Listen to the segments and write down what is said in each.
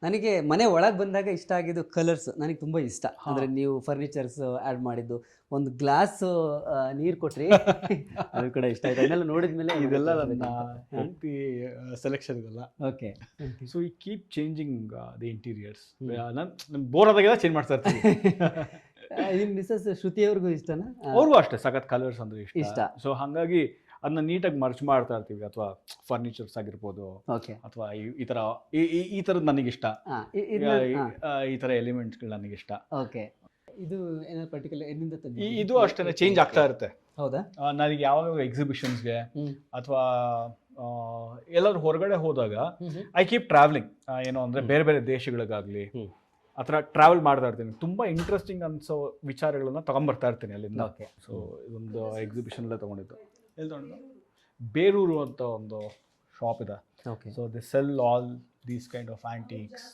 ನನಗೆ ಮನೆ ಒಳಗೆ ಬಂದಾಗ ಇಷ್ಟ ಆಗಿದ್ದು ಕಲರ್ಸ್ ನನಗೆ ತುಂಬ ಇಷ್ಟ. ಅಂದರೆ ನೀವು ಫರ್ನಿಚರ್ಸ್ ಆ್ಯಡ್ ಮಾಡಿದ್ದು, ಒಂದು ಗ್ಲಾಸ್ ನೀರು ಕೊಟ್ರಿ ಅದು ಕೂಡ ಇಷ್ಟ ಆಯ್ತು. ಅದನ್ನೆಲ್ಲ ನೋಡಿದ ಮೇಲೆ ಇದೆಲ್ಲ ನನ್ನ ಹೆಂಡತಿ ಸೆಲೆಕ್ಷನ್ ಇದೆಲ್ಲ. ಓಕೆ. ಸೊ ಈ ಕೀಪ್ ಚೇಂಜಿಂಗ್ ದಿ ಇಂಟೀರಿಯರ್ಸ್. ನಾನು ಬೋರ್ ಆದಾಗೆಲ್ಲ ಚೇಂಜ್ ಮಾಡ್ತಾ ಇರ್ತೀನಿ. ನಿಮ್ಮ ಮಿಸಸ್ ಶ್ರುತಿ ಅವ್ರಿಗೂ ಇಷ್ಟನಾ? ಅವ್ರಿಗೂ ಅಷ್ಟೇ ಸಖತ್ ಕಲರ್ಸ್ ಅಂದ್ರೆ ಇಷ್ಟ. ಇಷ್ಟ. ಸೊ ಹಾಗಾಗಿ ಅದನ್ನ ನೀಟಾಗಿ ಮರ್ಚ್ ಮಾಡ್ತಾ ಇರ್ತೀವಿ. ಅಥವಾ ಫರ್ನಿಚರ್ಸ್ ಆಗಿರ್ಬೋದು, ಓಕೆ. ಅಥವಾ ಈ ಥರ ಈ ಥರದ್ದು ನನಗಿಷ್ಟ, ಈ ಥರ ಎಲಿಮೆಂಟ್ಸ್ಗಳು ನನಗಿಷ್ಟ. ಓಕೆ. ಇದು ಏನಾದ್ರು ಪರ್ಟಿಕ್ಯುಲರ್ ಎಲ್ಲಿಂದ ತಂದಿದ್ದೀರಾ? ಇದು ಅಷ್ಟೇ ಚೇಂಜ್ ಆಗ್ತಾ ಇರುತ್ತೆ. ಹೌದಾ? ನನಗೆ ಯಾವಾಗ ಎಕ್ಸಿಬಿಷನ್ಸ್ಗೆ ಅಥವಾ ಎಲ್ಲಾದ್ರೂ ಹೊರಗಡೆ ಹೋದಾಗ ಐ ಕೀಪ್ ಟ್ರಾವೆಲಿಂಗ್. ಏನು ಅಂದರೆ ಬೇರೆ ಬೇರೆ ದೇಶಗಳಿಗಾಗಲಿ ಆ ಥರ ಟ್ರಾವೆಲ್ ಮಾಡ್ತಾ ಇರ್ತೀನಿ. ತುಂಬ ಇಂಟ್ರೆಸ್ಟಿಂಗ್ ಅನ್ಸೋ ವಿಚಾರಗಳನ್ನ ತೊಗೊಂಬರ್ತಾ ಇರ್ತೀನಿ ಅಲ್ಲಿಂದ. ಓಕೆ. ಸೊ ಇದೊಂದು ಎಕ್ಸಿಬಿಷನ್ಲೇ ತೊಗೊಂಡಿದ್ದು. ಎಲ್ಲಿ ತೊಗೊಂಡಿದ್ದು? ಬೇರೂರು ಅಂತ ಒಂದು ಶಾಪ್ ಇದೆ. Okay. So they sell all these kind of antiques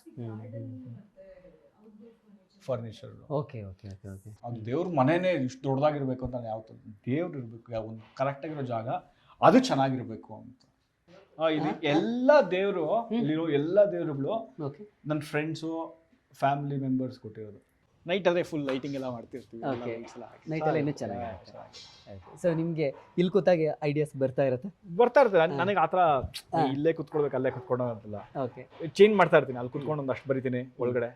furniture. Okay okay okay okay. ಅದು ದೇವ್ರ ಮನೆನೇ ಇಷ್ಟು ದೊಡ್ಡದಾಗಿರ್ಬೇಕು ಅಂತ ಯಾವತ್ತು ದೇವ್ರು ಇರಬೇಕು, ಒಂದು ಕರೆಕ್ಟಾಗಿರೋ ಜಾಗ ಅದು ಚೆನ್ನಾಗಿರ್ಬೇಕು ಅಂತ. ಇದು ಎಲ್ಲ ದೇವರು, ಇಲ್ಲಿರೋ ಎಲ್ಲ ದೇವರುಗಳು ಓಕೆ. ನನ್ನ ಫ್ರೆಂಡ್ಸು ಫ್ಯಾಮಿಲಿ ಮೆಂಬರ್ಸ್ ಕೊಟ್ಟಿರೋದು. ನೈಟ್ ಆದರೆ ಫುಲ್ ಲೈಟಿಂಗ್ ಎಲ್ಲ ಮಾಡ್ತಿರ್ತೀವಿ. ಓಕೆ. ನೈಟೆಲ್ಲ ಇನ್ನೂ ಚೆನ್ನಾಗಿ. ಸೊ ನಿಮಗೆ ಇಲ್ಲಿ ಕೂತಾಗೆ ಐಡಿಯಾಸ್ ಬರ್ತಾ ಇರುತ್ತೆ? ಬರ್ತಾ ಇರ್ತದೆ. ನನಗೆ ಆ ಥರ ಇಲ್ಲೇ ಕುತ್ಕೊಳ್ಬೇಕು ಅಲ್ಲೇ ಕುತ್ಕೊಳ್ಳೋ ಅಂತಲ್ಲ. ಓಕೆ. ಚೇಂಜ್ ಮಾಡ್ತಾ ಇರ್ತೀನಿ. ಅಲ್ಲಿ ಕುತ್ಕೊಂಡು ಒಂದಷ್ಟು ಬರಿತೀನಿ ಒಳಗಡೆ.